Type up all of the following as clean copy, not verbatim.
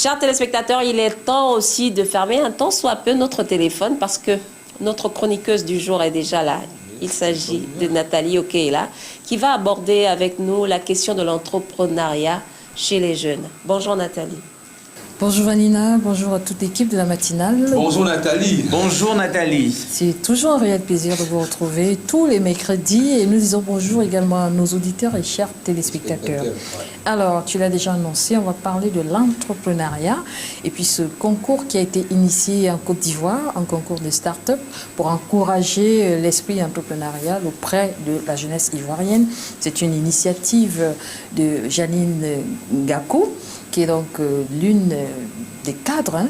Chers téléspectateurs, il est temps aussi de fermer un tant soit peu notre téléphone parce que notre chroniqueuse du jour est déjà là. Il s'agit de Nathalie Okeila qui va aborder avec nous la question de l'entrepreneuriat chez les jeunes. Bonjour Nathalie. Bonjour Vanina, bonjour à toute l'équipe de la matinale. Bonjour Nathalie. Bonjour Nathalie. C'est toujours un réel plaisir de vous retrouver tous les mercredis et nous disons bonjour également à nos auditeurs et chers téléspectateurs. Alors, tu l'as déjà annoncé, on va parler de l'entrepreneuriat et puis ce concours qui a été initié en Côte d'Ivoire, un concours de start-up pour encourager l'esprit entrepreneurial auprès de la jeunesse ivoirienne. C'est une initiative de Janine Gakou, qui est donc l'une des cadres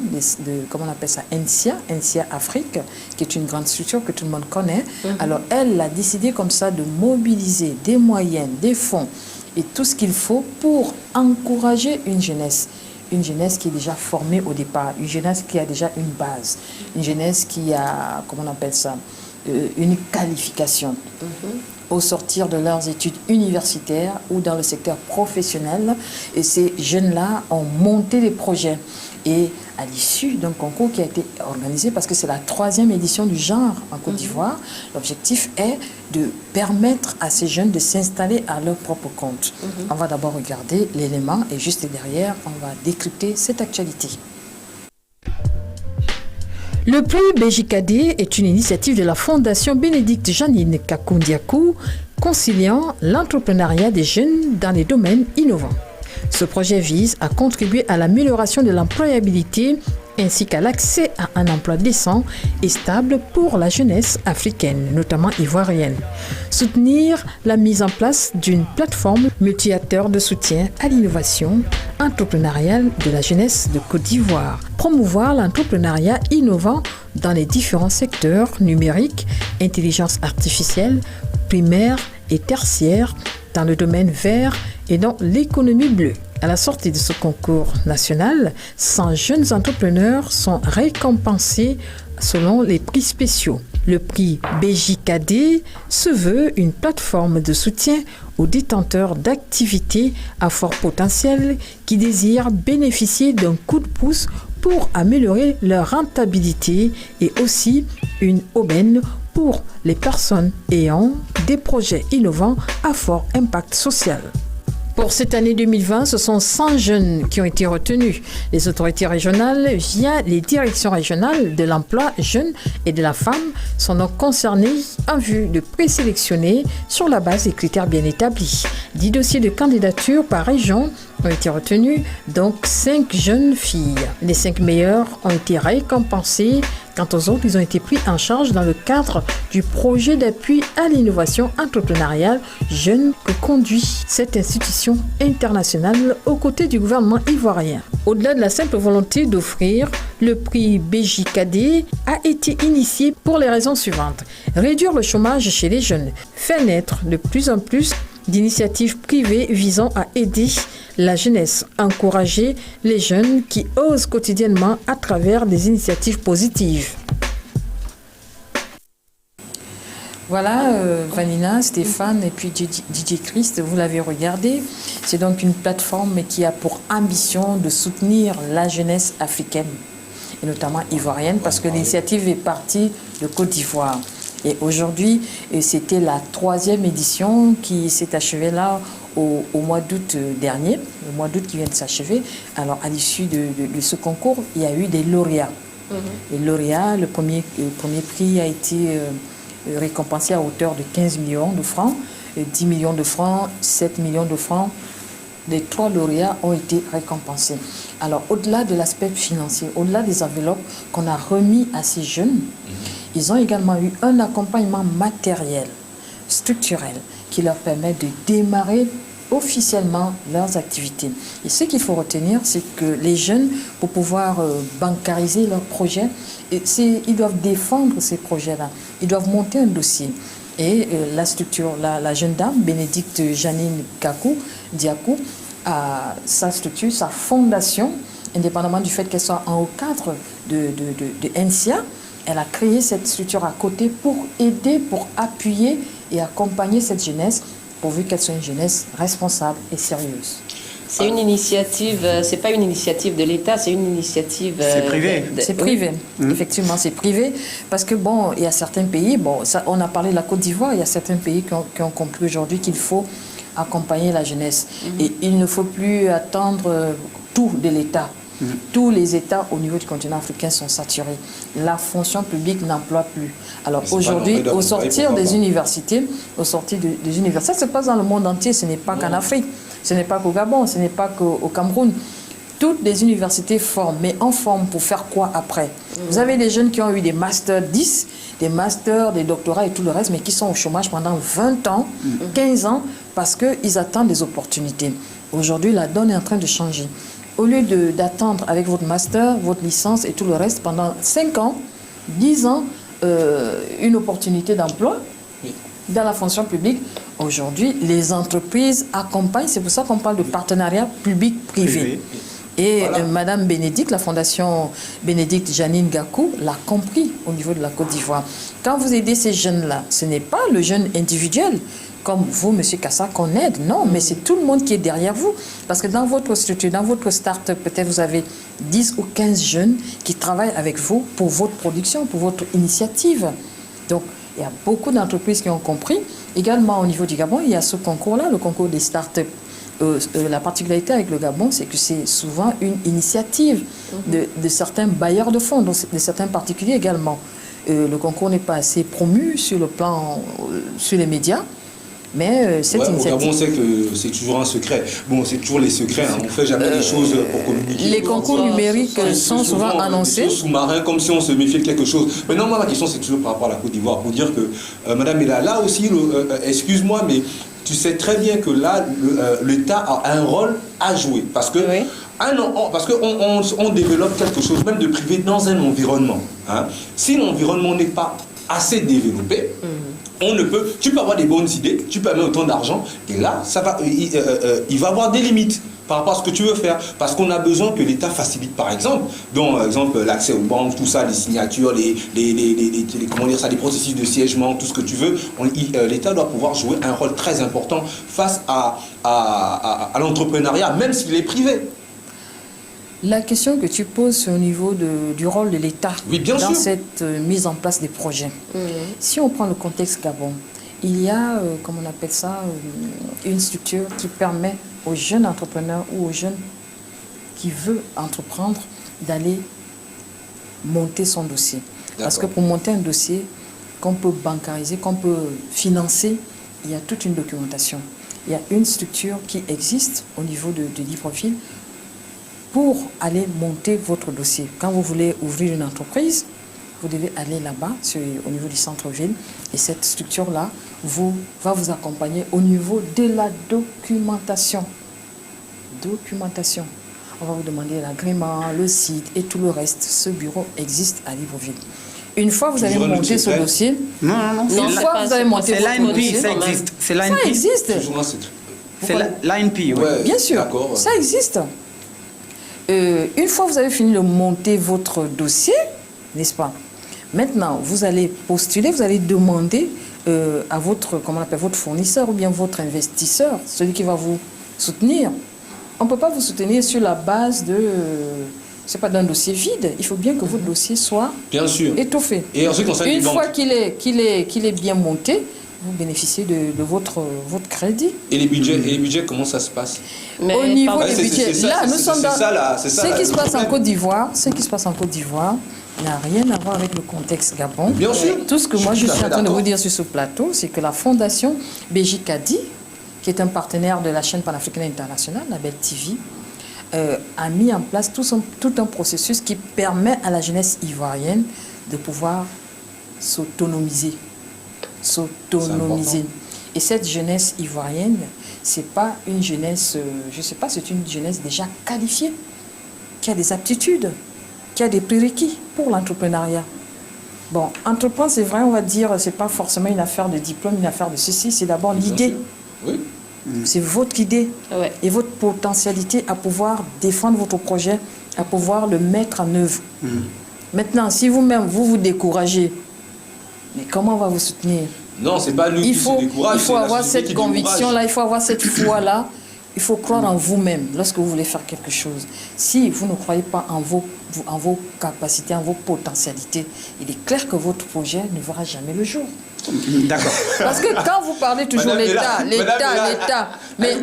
comment on appelle ça, NCIA Afrique, qui est une grande structure que tout le monde connaît. Alors, elle a décidé comme ça de mobiliser des moyens, des fonds et tout ce qu'il faut pour encourager une jeunesse qui est déjà formée au départ, une jeunesse qui a déjà une base, une jeunesse qui a, comment on appelle ça, une qualification. Au sortir de leurs études universitaires ou dans le secteur professionnel. Et ces jeunes-là ont monté des projets. Et à l'issue d'un concours qui a été organisé, parce que c'est la 3e édition du genre en Côte d'Ivoire, l'objectif est de permettre à ces jeunes de s'installer à leur propre compte. On va d'abord regarder l'élément et juste derrière, on va décrypter cette actualité. Le prix BJKD est une initiative de la Fondation Bénédicte Janine Gakou Ndiakou, conciliant l'entrepreneuriat des jeunes dans les domaines innovants. Ce projet vise à contribuer à l'amélioration de l'employabilité ainsi qu'à l'accès à un emploi décent et stable pour la jeunesse africaine, notamment ivoirienne. Soutenir la mise en place d'une plateforme multi-acteurs de soutien à l'innovation entrepreneuriale de la jeunesse de Côte d'Ivoire. Promouvoir l'entrepreneuriat innovant dans les différents secteurs numériques, intelligence artificielle, primaire et tertiaire, dans le domaine vert et dans l'économie bleue. À la sortie de ce concours national, 100 jeunes entrepreneurs sont récompensés selon les prix spéciaux. Le prix BJKD se veut une plateforme de soutien aux détenteurs d'activités à fort potentiel qui désirent bénéficier d'un coup de pouce pour améliorer leur rentabilité et aussi une aubaine pour les personnes ayant des projets innovants à fort impact social. Pour cette année 2020, ce sont 100 jeunes qui ont été retenus. Les autorités régionales, via les directions régionales de l'emploi jeune et de la femme, sont donc concernées en vue de présélectionner sur la base des critères bien établis. 10 dossiers de candidature par région ont été retenus, donc 5 jeunes filles. Les 5 meilleurs ont été récompensés. Quant aux autres, ils ont été pris en charge dans le cadre du projet d'appui à l'innovation entrepreneuriale jeune que conduit cette institution internationale aux côtés du gouvernement ivoirien. Au-delà de la simple volonté d'offrir, le prix BJKD a été initié pour les raisons suivantes. Réduire le chômage chez les jeunes, faire naître de plus en plus d'initiatives privées visant à aider la jeunesse, encourager les jeunes qui osent quotidiennement à travers des initiatives positives. Voilà, Vanina, Stéphane et puis DJ Christ, vous l'avez regardé. C'est donc une plateforme qui a pour ambition de soutenir la jeunesse africaine, et notamment ivoirienne, parce que l'initiative est partie de Côte d'Ivoire. Et aujourd'hui, c'était la 3e édition qui s'est achevée là au mois d'août dernier, le mois d'août qui vient de s'achever. Alors, à l'issue de ce concours, il y a eu des lauréats. Les lauréats, le premier prix a été récompensé à hauteur de 15 millions de francs, 10 millions de francs, 7 millions de francs. Les 3 lauréats ont été récompensés. Alors, au-delà de l'aspect financier, au-delà des enveloppes qu'on a remis à ces jeunes, ils ont également eu un accompagnement matériel, structurel, qui leur permet de démarrer officiellement leurs activités. Et ce qu'il faut retenir, c'est que les jeunes, pour pouvoir bancariser leurs projets, ils doivent défendre ces projets-là. Ils doivent monter un dossier. Et la structure, la jeune dame, Bénédicte Janine Gakou Ndiakou, a sa structure, sa fondation, indépendamment du fait qu'elle soit en haut cadre de NCIA, elle a créé cette structure à côté pour aider, pour appuyer et accompagner cette jeunesse, pourvu qu'elle soit une jeunesse responsable et sérieuse. C'est une initiative, c'est pas une initiative de l'État, c'est une initiative... C'est privé. C'est privé, effectivement, c'est privé. Parce que, bon, il y a certains pays, bon, ça, on a parlé de la Côte d'Ivoire, il y a certains pays qui ont compris aujourd'hui qu'il faut accompagner la jeunesse. Et il ne faut plus attendre tout de l'État. Tous les États au niveau du continent africain sont saturés. La fonction publique n'emploie plus. Alors aujourd'hui, au sortir des universités, ça se passe dans le monde entier, ce n'est pas qu'en Afrique, ce n'est pas qu'au Gabon, ce n'est pas qu'au Cameroun. Toutes les universités forment, mais en forment pour faire quoi après? Vous avez des jeunes qui ont eu des masters 10, des masters, des doctorats et tout le reste, mais qui sont au chômage pendant 20 ans, 15 ans, parce qu'ils attendent des opportunités. Aujourd'hui, la donne est en train de changer. Au lieu d'attendre avec votre master, votre licence et tout le reste pendant 5 ans, 10 ans, une opportunité d'emploi dans la fonction publique, aujourd'hui, les entreprises accompagnent. C'est pour ça qu'on parle de partenariat public-privé. Et voilà. Madame Bénédicte, la fondation Bénédicte Janine Gakou, l'a compris au niveau de la Côte d'Ivoire. Quand vous aidez ces jeunes-là, ce n'est pas le jeune individuel, comme vous, M. Kassa, qu'on aide. Non, mais c'est tout le monde qui est derrière vous. Parce que dans votre structure, dans votre start-up, peut-être vous avez 10 ou 15 jeunes qui travaillent avec vous pour votre production, pour votre initiative. Donc, il y a beaucoup d'entreprises qui ont compris. Également, au niveau du Gabon, il y a ce concours-là, le concours des start-up. La particularité avec le Gabon, c'est que c'est souvent une initiative de certains bailleurs de fonds, de certains particuliers également. Le concours n'est pas assez promu sur le plan, sur les médias. Mais cette initiative... Au Gabon, c'est que c'est toujours un secret. Bon, c'est toujours les secrets. Hein. On ne fait jamais les choses pour communiquer. Les concours numériques sont souvent annoncés. Sous-marins, comme si on se méfiait de quelque chose. Maintenant, moi, ma question, c'est toujours par rapport à la Côte d'Ivoire. Pour dire que, Madame est là aussi, excuse-moi, mais tu sais très bien que là, l'État a un rôle à jouer. Parce que... Oui. Parce qu'on développe quelque chose, même de privé, dans un environnement. Hein. Si l'environnement n'est pas assez développé, on ne peut... Tu peux avoir des bonnes idées, tu peux avoir autant d'argent, et là, il va avoir des limites par rapport à ce que tu veux faire. Parce qu'on a besoin que l'État facilite, par exemple, l'accès aux banques, tout ça, les signatures, comment dire ça, les processus de siègement, tout ce que tu veux. L'État doit pouvoir jouer un rôle très important face à l'entrepreneuriat, même s'il est privé. La question que tu poses, c'est au niveau du rôle de l'État dans cette mise en place des projets. Si on prend le contexte Gabon, il y a, comment on appelle ça, une structure qui permet aux jeunes entrepreneurs ou aux jeunes qui veulent entreprendre d'aller monter son dossier. Parce que pour monter un dossier qu'on peut bancariser, qu'on peut financer, il y a toute une documentation. Il y a une structure qui existe au niveau de Libreville pour aller monter votre dossier. Quand vous voulez ouvrir une entreprise, vous devez aller là-bas, au niveau du centre-ville, et cette structure-là va vous accompagner au niveau de la documentation. On va vous demander l'agrément, le site et tout le reste. Ce bureau existe à Libreville. Une fois que vous avez monté ce dossier... Non. Une fois que vous avez monté votre dossier... Ça existe. Ça existe. C'est l'ANP, oui. Ouais, bien sûr, ça existe. Une fois que vous avez fini de monter votre dossier, n'est-ce pas? Maintenant, vous allez postuler, vous allez demander à votre fournisseur ou bien votre investisseur, celui qui va vous soutenir. On ne peut pas vous soutenir sur la base d'un dossier vide. Il faut bien que votre dossier soit étoffé. Et ensuite, une fois qu'il est bien monté, vous bénéficiez de votre crédit. Et les budgets, comment ça se passe? Au niveau des budgets, là, nous sommes dans... Ce qui se passe en Côte d'Ivoire n'a rien à voir avec le contexte Gabon. Bien sûr. Tout ce que moi je suis en train de vous dire sur ce plateau, c'est que la fondation BJKD, qui est un partenaire de la chaîne panafricaine internationale, la Belle TV, a mis en place tout un processus qui permet à la jeunesse ivoirienne de pouvoir s'autonomiser. Et cette jeunesse ivoirienne, c'est pas une jeunesse, c'est une jeunesse déjà qualifiée, qui a des aptitudes, qui a des prérequis pour l'entrepreneuriat. Bon, entreprendre, c'est vrai, on va dire, c'est pas forcément une affaire de diplôme, une affaire de ceci, c'est d'abord l'idée. Oui. C'est votre idée et votre potentialité à pouvoir défendre votre projet, à pouvoir le mettre en œuvre. Maintenant, si vous-même, vous découragez, mais comment on va vous soutenir? Non, c'est pas nous qui se décourage. Il faut avoir cette conviction-là, il faut avoir cette foi-là il faut croire en vous-même lorsque vous voulez faire quelque chose. Si vous ne croyez pas en vos capacités, en vos potentialités, il est clair que votre projet ne verra jamais le jour. D'accord. Parce que quand vous parlez toujours l'État, mais l'État, mais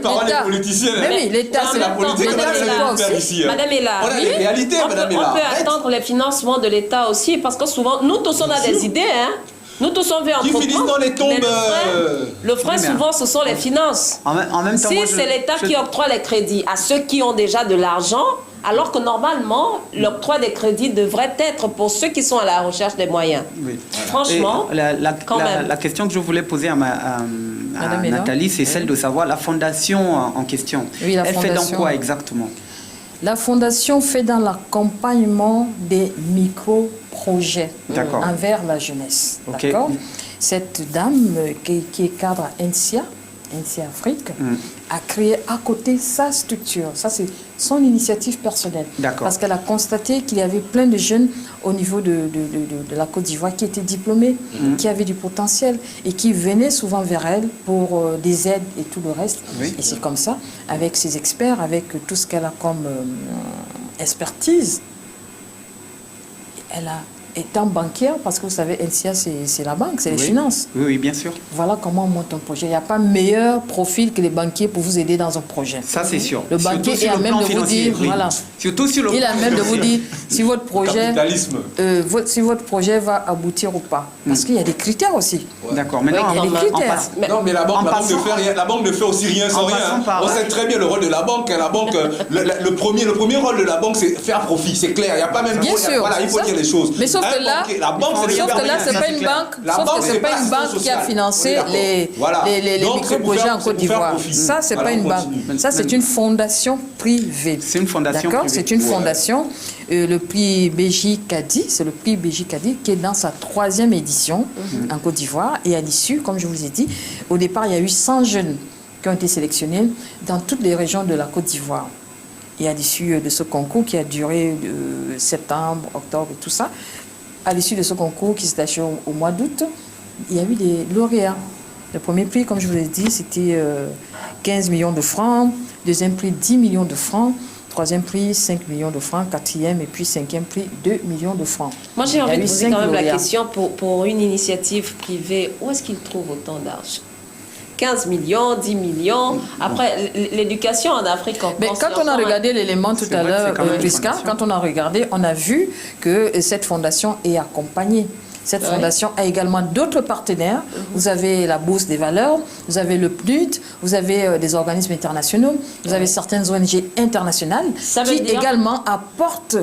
oui, l'État, c'est la politique. Madame est là. On a les réalités, madame est là. On peut attendre les financements de l'État aussi, parce que souvent, nous tous, on a des idées, hein. Nous tous, on veut entreprendre. Qui finissent dans les tombes. Le frein, souvent, ce sont les finances. En même temps, si c'est l'État qui octroie les crédits à ceux qui ont déjà de l'argent, alors que normalement, l'octroi des crédits devrait être pour ceux qui sont à la recherche des moyens. Oui. Franchement, la question que je voulais poser à Nathalie, c'est celle de savoir la fondation en question. Oui, elle fait dans quoi exactement? La fondation fait dans l'accompagnement des micro-projets envers la jeunesse. Okay. D'accord. Cette dame qui est cadre à NCA Afrique, a créé à côté sa structure. Ça, c'est son initiative personnelle. Parce qu'elle a constaté qu'il y avait plein de jeunes au niveau de la Côte d'Ivoire qui étaient diplômés, qui avaient du potentiel et qui venaient souvent vers elle pour des aides et tout le reste. Oui. Et c'est comme ça, avec ses experts, avec tout ce qu'elle a comme expertise, elle a étant banquière, parce que vous savez, NCA, c'est la banque, c'est les finances. Oui, bien sûr. Voilà comment on monte un projet. Il n'y a pas meilleur profil que les banquiers pour vous aider dans un projet. Ça, c'est sûr. Le banquier est à même de vous dire, voilà. Surtout sur le il est à même de vous dire si votre projet, si votre projet va aboutir ou pas. Parce qu'il y a des critères aussi. Ouais. D'accord. Maintenant, il y a des critères. Non, mais la banque ne fait aussi rien sans rien. On sait très bien le rôle de la banque. La banque, le premier rôle de la banque, c'est faire profit. C'est clair. Il n'y a pas même. Bien sûr. Voilà, il faut dire les choses. Mais sauf que là, c'est pas une banque. Sauf que c'est pas une banque qui a financé les micro-projets en Côte d'Ivoire. Ça, c'est pas une banque. Ça, c'est une fondation privée. C'est une fondation privée. C'est une fondation. Le prix BJ Kadi, c'est le prix BJ Kadi qui est dans sa 3e édition en Côte d'Ivoire. Et à l'issue, comme je vous ai dit, au départ, il y a eu 100 jeunes qui ont été sélectionnés dans toutes les régions de la Côte d'Ivoire. Et à l'issue de ce concours qui a duré de septembre, octobre et tout ça, à l'issue de ce concours qui s'est achevé au mois d'août, il y a eu des lauréats. Le premier prix, comme je vous l'ai dit, c'était 15 millions de francs. Deuxième prix, 10 millions de francs. Troisième prix, 5 millions de francs. Quatrième et puis cinquième prix, 2 millions de francs. Moi, j'ai envie de poser quand même la question pour une initiative privée, où est-ce qu'ils trouvent autant d'argent? 15 millions, 10 millions. Après, l'éducation en Afrique... Mais quand on a regardé l'élément tout à l'heure, Prisca, quand on a regardé, on a vu que cette fondation est accompagnée. Cette fondation a également d'autres partenaires. Vous avez la Bourse des valeurs, vous avez le PNUD, vous avez des organismes internationaux, vous avez certaines ONG internationales qui également apportent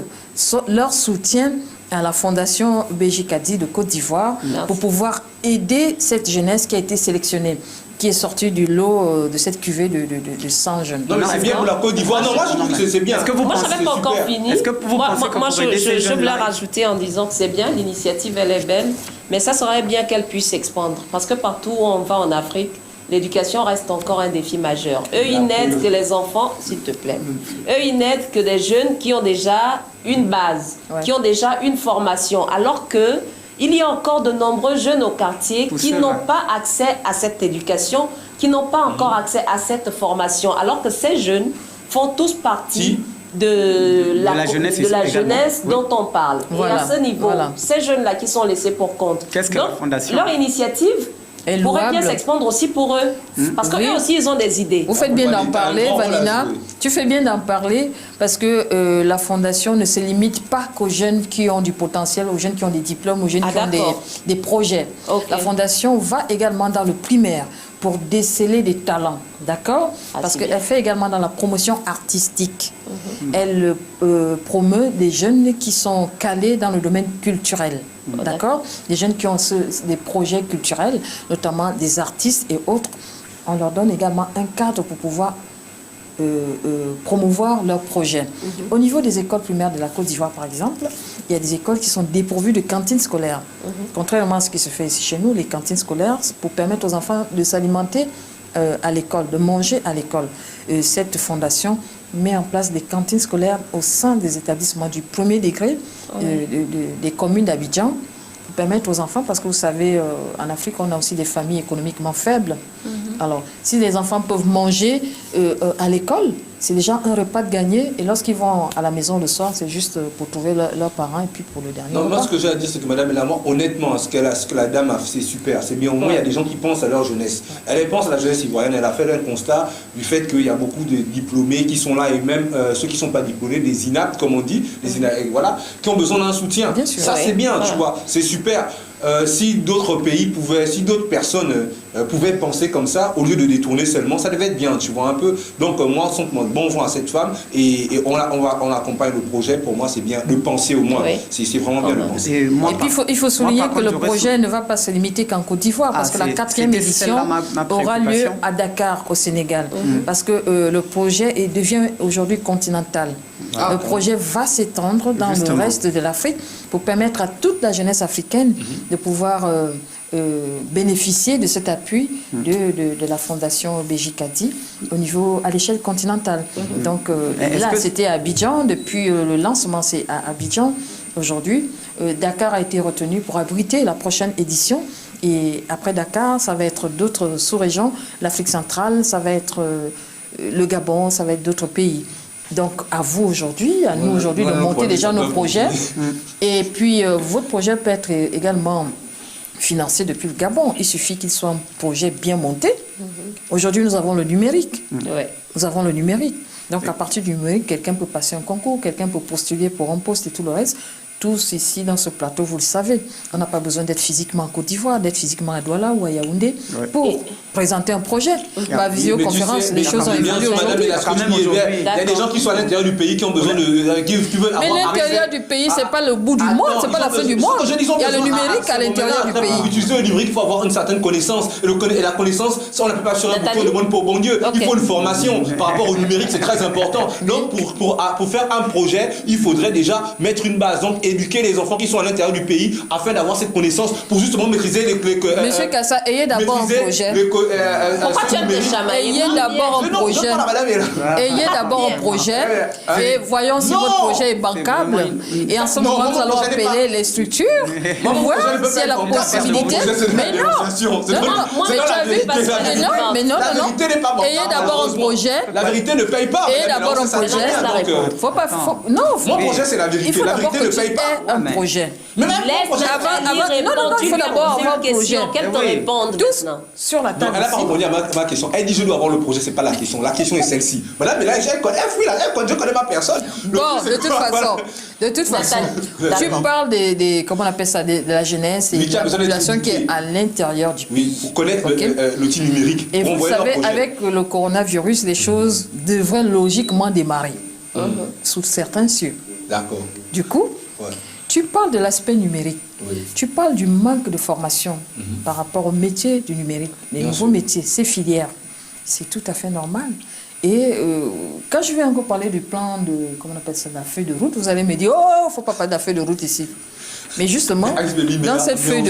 leur soutien à la fondation BJ Kadi de Côte d'Ivoire pour pouvoir aider cette jeunesse qui a été sélectionnée, qui est sortie du lot de cette cuvée de 100 jeunes. Non, mais c'est bien pour la Côte d'Ivoire. Non, moi, je trouve que c'est bien. Moi, je n'avais pas encore fini. Est-ce que vous pensez que je voulais rajouter en disant que c'est bien, l'initiative, elle est belle, mais ça serait bien qu'elle puisse s'expandre. Parce que partout où on va en Afrique, l'éducation reste encore un défi majeur. Eux, ils n'aident que les enfants, s'il te plaît. Eux, ils n'aident que des jeunes qui ont déjà une base, qui ont déjà une formation. Alors que il y a encore de nombreux jeunes au quartier qui n'ont pas accès à cette éducation, qui n'ont pas encore accès à cette formation. Alors que ces jeunes font tous partie de la jeunesse dont on parle. Et à ce niveau, ces jeunes-là qui sont laissés pour compte. Qu'est-ce que la fondation ? Leur initiative pourrait bien s'expandre aussi pour eux. Parce qu'eux aussi, ils ont des idées. Vous faites bien d'en parler, Vanina. Tu fais bien d'en parler parce que la fondation ne se limite pas qu'aux jeunes qui ont du potentiel, aux jeunes qui ont des diplômes, aux jeunes qui ont des projets. La fondation va également dans le primaire pour déceler des talents, d'accord? Parce qu'elle fait également dans la promotion artistique. Elle promeut des jeunes qui sont calés dans le domaine culturel, d'accord? Des jeunes qui ont des projets culturels, notamment des artistes et autres. On leur donne également un cadre pour pouvoir promouvoir leurs projets. Au niveau des écoles primaires de la Côte d'Ivoire, par exemple, il y a des écoles qui sont dépourvues de cantines scolaires. Contrairement à ce qui se fait ici chez nous, les cantines scolaires, c'est pour permettre aux enfants de s'alimenter à l'école, de manger à l'école. Cette fondation met en place des cantines scolaires au sein des établissements du premier degré des communes d'Abidjan pour permettre aux enfants, parce que vous savez, en Afrique, on a aussi des familles économiquement faibles. Alors, si les enfants peuvent manger à l'école, c'est déjà un repas de gagné. Et lorsqu'ils vont à la maison le soir, c'est juste pour trouver leurs parents et puis pour le dernier repas. Moi, ce que j'ai à dire, c'est que Madame Elamor, honnêtement, ce que la dame a fait, c'est super. C'est bien. Au moins, il y a des gens qui pensent à leur jeunesse. Elle pense à la jeunesse ivoirienne. Elle a fait un constat du fait qu'il y a beaucoup de diplômés qui sont là et même ceux qui ne sont pas diplômés, des inaptes, comme on dit, voilà, qui ont besoin d'un soutien. Bien sûr, ça, c'est bien, tu vois. C'est super. Si d'autres pays pouvaient, si d'autres personnes pouvaient penser comme ça, au lieu de détourner seulement, ça devait être bien, tu vois, un peu. Donc, moi, bon vent à cette femme et on accompagne le projet. Pour moi, c'est bien de penser au moins. Oui. C'est vraiment bien de penser. Et puis, il faut souligner que le projet ne va pas se limiter qu'en Côte d'Ivoire, parce que la 4e édition aura lieu à Dakar, au Sénégal. Parce que le projet devient aujourd'hui continental. Le projet va s'étendre dans le reste de l'Afrique pour permettre à toute la jeunesse africaine de pouvoir bénéficier de cet appui de la Fondation BJKD à l'échelle continentale. Donc là, c'était à Abidjan. Depuis le lancement, c'est à Abidjan aujourd'hui. Dakar a été retenu pour abriter la prochaine édition. Et après Dakar, ça va être d'autres sous-régions. L'Afrique centrale, ça va être le Gabon, ça va être d'autres pays. Donc, à vous aujourd'hui, à nous aujourd'hui, de monter déjà nos projets. Et puis, votre projet peut être également financé depuis le Gabon. Il suffit qu'il soit un projet bien monté. Aujourd'hui, nous avons le numérique. Nous avons le numérique. Donc, à partir du numérique, quelqu'un peut passer un concours, quelqu'un peut postuler pour un poste et tout le reste. Tous ici, dans ce plateau, vous le savez, on n'a pas besoin d'être physiquement en Côte d'Ivoire, d'être physiquement à Douala ou à Yaoundé pour présenter un projet. Par visioconférence, les choses ont évolué aujourd'hui. Il y a des gens qui sont à l'intérieur du pays qui ont besoin qui veulent avoir... Mais l'intérieur du pays, ce n'est pas le bout du monde, ce n'est pas la fin du monde. Il y a le numérique à l'intérieur du pays. Pour utiliser le numérique, il faut avoir une certaine connaissance. Et la connaissance, ça, on ne la peut pas assurer un bouton de bonne pour bon Dieu. Il faut une formation par rapport au numérique, c'est très important. Donc, pour faire un projet, il faudrait déjà mettre une base. Donc, éduquer les enfants qui sont à l'intérieur du pays afin d'avoir cette connaissance pour justement maîtriser les... Monsieur Kassa, ayez d'abord un projet. Pourquoi tu aimes te chamailler? Ayez d'abord un projet. Ayez d'abord un projet et voyons si votre projet est bancable. Et en ce moment, nous allons appeler les structures pour voir si elle a la possibilité. Mais non, mais tu as vu, mais non. Ayez d'abord un projet. La vérité ne paye pas. Ayez d'abord un projet. Faut pas... Non, mon projet, c'est la vérité. La vérité ne paye pas. Un projet. Mais même il faut d'abord avoir un projet. Qu'elle te réponde tous sur la table. Elle n'a pas répondu à ma question. Elle dit je dois avoir le projet, c'est pas la question. La question est celle-ci. Madame, mais là, je connais ma personne. Bon, de toute façon, tu parles comment on appelle ça, de la jeunesse et de la population qui est à l'intérieur du pays. Oui, pour connaître l'outil numérique. Et vous savez, avec le coronavirus, les choses devraient logiquement démarrer sous certains cieux. D'accord. Du coup, tu parles de l'aspect numérique. Tu parles du manque de formation par rapport au métier du numérique, les nouveaux métiers, ces filières. C'est tout à fait normal. Et quand je vais encore parler du plan de, comment on appelle ça, la feuille de route, vous allez me dire, oh, il ne faut pas parler de la feuille de route ici. Mais justement, dans cette feuille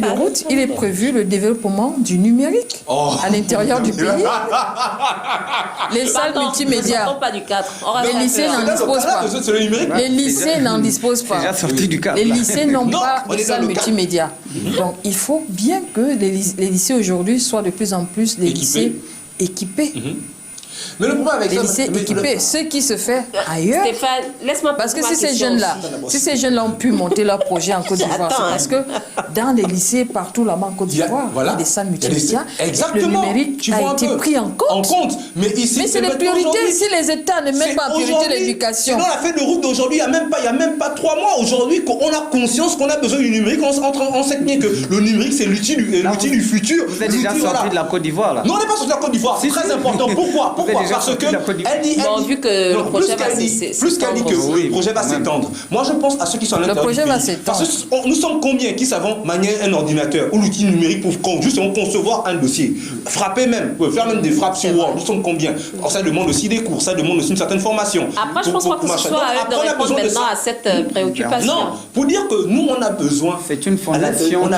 de route, il est prévu le développement du numérique à l'intérieur du pays. Les salles multimédia. Les lycées n'en disposent pas. Les lycées n'en disposent pas. Les lycées n'ont pas de salles multimédia. Donc, il faut bien que les lycées aujourd'hui soient de plus en plus des lycées équipés. Mais le problème avec les lycées équipés, ce qui se fait ailleurs. Stéphane, laisse-moi parce que si ces jeunes-là ont pu monter leur projet en Côte d'Ivoire, c'est parce que dans les lycées partout là-bas en Côte d'Ivoire, il y a des salles multimédia. Le numérique a été pris en compte. Mais c'est les priorités. Si les États ne mettent pas en priorité l'éducation. Sinon, la feuille de route d'aujourd'hui, il n'y a même pas 3 mois. Aujourd'hui, on a conscience qu'on a besoin du numérique. On sait bien que le numérique, c'est l'outil du futur. Vous êtes déjà sorti de la Côte d'Ivoire là? Non, on n'est pas sorti de la Côte d'Ivoire. C'est très important. Pourquoi? Parce que elle dit vu que le projet va s'étendre. Plus qu'elle dit que le projet va s'étendre. Moi, je pense à ceux qui sont à l'intérieur du pays. Parce que nous sommes combien qui savons manier un ordinateur ou l'outil numérique pour justement concevoir un dossier, frapper même, faire même des frappes sur Word. Nous sommes combien? Alors, ça demande aussi des cours, ça demande aussi une certaine formation. Après, je pense pas que ce soit à eux de répondre maintenant à cette préoccupation. Non, pour dire que nous, on a besoin. C'est une fondation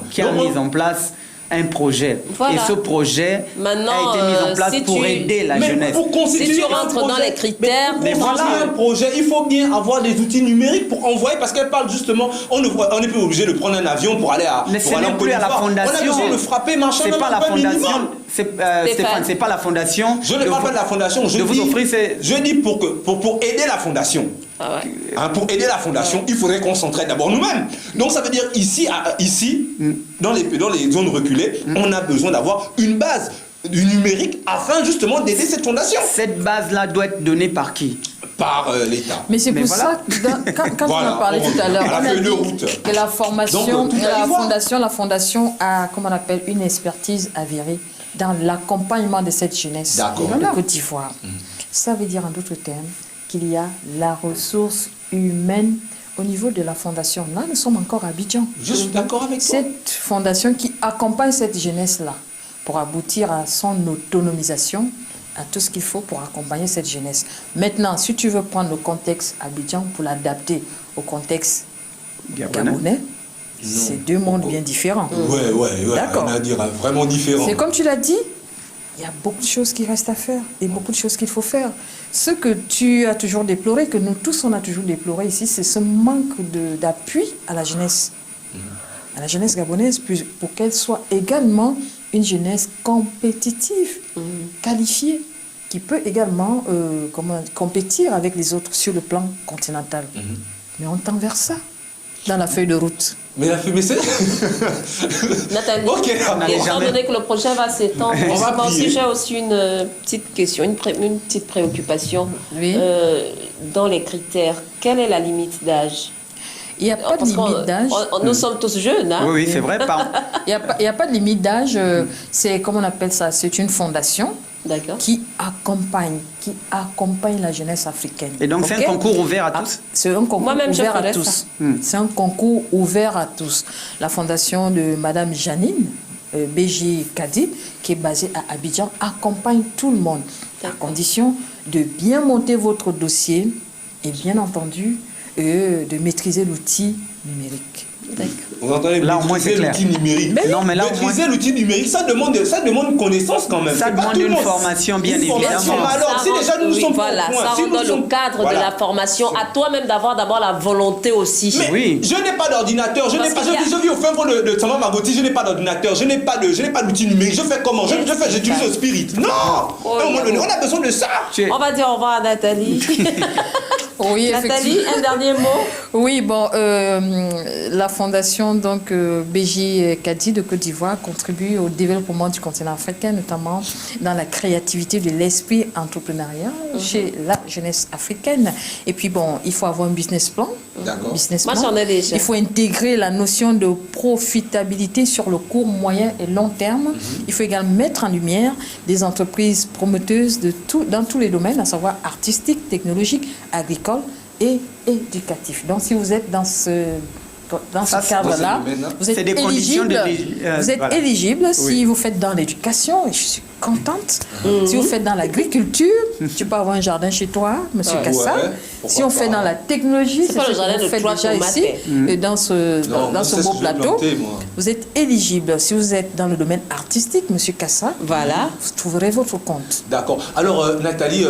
qui a mis en place un projet. Voilà. Et ce projet Maintenant, a été mis en place si pour tu- aider la Mais jeunesse. pour constituer Si tu un rentres dans projet- les critères, mais pour mais constituer voilà. un projet, il faut bien avoir des outils numériques pour envoyer, parce qu'elle parle justement, on n'est plus obligé de prendre un avion pour aller à Mais pour ce aller n'est en plus à la Côte d'Ivoire. fondation. On a besoin de frapper, machin, C'est même pas un la peu fondation. minimum. Stéphane, c'est pas la fondation. Je ne parle pas de la fondation, de vous offrir ces- je dis pour aider la fondation. Ah ouais. Hein, pour aider la fondation, il faudrait qu'on s'entraide d'abord nous-mêmes. Donc ça veut dire ici dans les zones reculées, on a besoin d'avoir une base du numérique afin justement d'aider cette fondation. Cette base-là doit être donnée par qui? Par l'État. Mais c'est Mais pour voilà. ça que quand Voilà, on a parlé on tout à l'heure, revient à on la a feuille de dit route. que la formation, Donc, tout à y voir. la fondation a, comment on appelle, une expertise avérée dans l'accompagnement de cette jeunesse D'accord. de Côte d'Ivoire. Ça veut dire en d'autres termes qu'il y a la ressource humaine au niveau de la fondation. Là, nous sommes encore à Abidjan. Je suis d'accord avec toi. Cette fondation qui accompagne cette jeunesse-là pour aboutir à son autonomisation, à tout ce qu'il faut pour accompagner cette jeunesse. Maintenant, si tu veux prendre le contexte Abidjan pour l'adapter au contexte gabonais, c'est deux mondes bien différents. Ouais. D'accord. On a dire vraiment différent. C'est comme tu l'as dit, il y a beaucoup de choses qui restent à faire et beaucoup de choses qu'il faut faire. Ce que tu as toujours déploré, que nous tous on a toujours déploré ici, c'est ce manque d'appui à la jeunesse. À la jeunesse gabonaise, pour qu'elle soit également une jeunesse compétitive, qualifiée, qui peut également compétir avec les autres sur le plan continental. Mais on tend vers ça dans la feuille de route. Mais c'est... Nathalie, Ok, étant donné que le projet va s'étendre, On va moi aussi plier. j'ai aussi une petite question, une petite préoccupation. Oui. Dans les critères, quelle est la limite d'âge? Il n'y a pas de Parce qu'on- limite d'âge. Nous sommes tous jeunes. Hein? Oui, c'est vrai. Il n'y a pas de limite d'âge. C'est, comment on appelle ça? C'est une fondation D'accord. qui accompagne la jeunesse africaine. Et donc, c'est Ok? un concours ouvert à tous? C'est un concours Moi-même, je ouvert à ferais tous. ça. C'est un concours ouvert à tous. La fondation de Madame Janine BG Kadi, qui est basée à Abidjan, accompagne tout le monde à condition de bien monter votre dossier et bien entendu de maîtriser l'outil numérique. Vous entendez, Là, au moins, maîtriser c'est clair. l'outil numérique. Mais non, mais là, au moins- maîtriser l'outil numérique, ça demande une connaissance quand même. Ça C'est pas demande tout le une monde. formation, bien Une formation, évidemment. mais alors, Ça si rentre- déjà nous ne oui, sommes voilà, pas au point, ça si rentre nous dans le sommes- cadre Voilà. de la formation. À toi-même d'avoir d'abord la volonté aussi. Mais Oui. je n'ai pas d'ordinateur, je Parce qu'il y a- vis au fin fond de Tsama Magoti, je n'ai pas d'ordinateur, je n'ai pas d'outil numérique, je fais comment? J'utilise le spirit. Non! Oh, À un moment donné, on a besoin de ça. On va dire au revoir à Nathalie. Oui, Nathalie, effectivement. un dernier mot. Oui, bon, la fondation donc BJ Kadi de Côte d'Ivoire contribue au développement du continent africain, notamment dans la créativité de l'esprit entrepreneurial chez la jeunesse africaine. Et puis bon, il faut avoir un business plan. D'accord. Business Moi, plan. j'en ai déjà. Il faut intégrer la notion de profitabilité sur le court, moyen et long terme. Il faut également mettre en lumière des entreprises promoteuses dans tous les domaines, à savoir artistique, technologique, agricole et éducatif. Donc, si vous êtes dans ce Ça, c'est cadre-là, dans ce domaine, hein. vous êtes C'est des conditions éligible. de- Vous êtes voilà. éligible si Oui. vous faites dans l'éducation, et je suis contente. Si vous faites dans l'agriculture, tu peux avoir un jardin chez toi, Monsieur Ouais. Kassa. Ouais, Si on pourquoi fait pas. dans la technologie, C'est pas ce le que jardin vous de faites trois déjà tomates. ici, et dans ce c'est beau ce que j'ai plateau, planté, moi. vous êtes éligible. Si vous êtes dans le domaine artistique, Monsieur Kassa, Voilà. vous trouverez votre compte. D'accord. Alors, Nathalie,